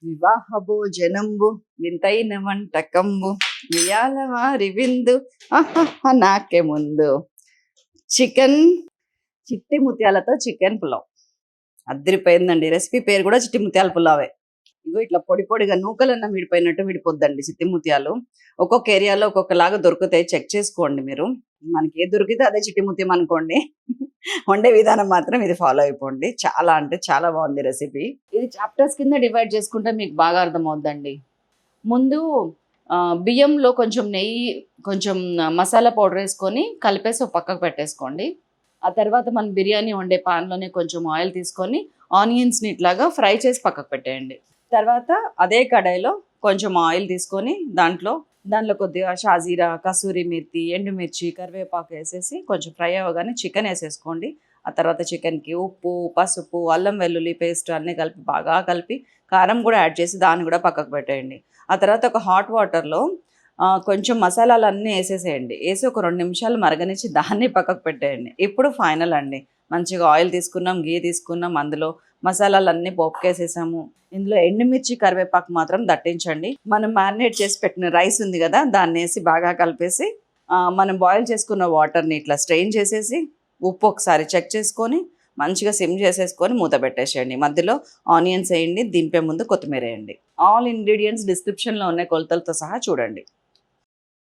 వివాహ భోజనంబు వింతైన వంటకంబు వియాల వారి విందు నాకే ముందు. చికెన్ చిట్టి ముత్యాలతో చికెన్ పులావ్ అద్దరిపోయిందండి. రెసిపీ పేరు కూడా చిట్టి ముత్యాల పులావే. ఇగో ఇట్లా పొడి పొడిగా నూకలన్నం విడిపోయినట్టు విడిపోద్దండి చిట్టి ముత్యాలు. ఒక్కొక్క ఏరియాలో ఒక్కొక్కలాగా దొరుకుతాయి, చెక్ చేసుకోండి మీరు. మనకి ఏది దొరికితే అదే చిట్టి ముత్యం అనుకోండి. వండే విధానం మాత్రం ఇది ఫాలో అయిపోండి. చాలా అంటే చాలా బాగుంది రెసిపీ. ఇది చాప్టర్స్ కింద డివైడ్ చేసుకుంటే మీకు బాగా అర్థమవుద్దండి. ముందు బియ్యంలో కొంచెం నెయ్యి, కొంచెం మసాలా పౌడర్ వేసుకొని కలిపేసి ఒక పక్కకు పెట్టేసుకోండి. ఆ తర్వాత మనం బిర్యానీ వండే పాన్లోనే కొంచెం ఆయిల్ తీసుకొని ఆనియన్స్ని ఇట్లాగా ఫ్రై చేసి పక్కకు పెట్టేయండి. తర్వాత అదే కడాయిలో కొంచెం ఆయిల్ తీసుకొని దాంట్లో కొద్దిగా షాజీరా, కసూరి మెత్తి, ఎండుమిర్చి, కరివేపాకు వేసేసి కొంచెం ఫ్రై అవ్వగానే చికెన్ వేసేసుకోండి. ఆ తర్వాత చికెన్కి ఉప్పు, పసుపు, అల్లం వెల్లుల్లి పేస్ట్ అన్నీ కలిపి బాగా కలిపి కారం కూడా యాడ్ చేసి దాన్ని కూడా పక్కకు పెట్టేయండి. ఆ తర్వాత ఒక హాట్ వాటర్లో కొంచెం మసాలాలన్నీ వేసేసేయండి. వేసి ఒక 2 నిమిషాలు మరగనిచ్చి దాన్ని పక్కకు పెట్టేయండి. ఇప్పుడు ఫైనల్ అండి. మంచిగా ఆయిల్ తీసుకున్నాం, గీ తీసుకున్నాం, అందులో మసాలాలన్నీ పోపుకేసేసాము. ఇందులో ఎండుమిర్చి, కరివేపాకు మాత్రం దట్టించండి. మనం మ్యారినేట్ చేసి పెట్టిన రైస్ ఉంది కదా, దాన్ని వేసి బాగా కలిపేసి మనం బాయిల్ చేసుకున్న వాటర్ని ఇట్లా స్ట్రెయిన్ చేసేసి ఉప్పు ఒకసారి చెక్ చేసుకొని మంచిగా సిమ్ చేసేసుకొని మూత పెట్టేసేయండి. మధ్యలో ఆనియన్స్ వేయండి, దింపే ముందు కొత్తిమీర వేయండి. ఆల్ ఇంగ్రీడియంట్స్ డిస్క్రిప్షన్లో ఉన్న కొలతలతో సహా చూడండి.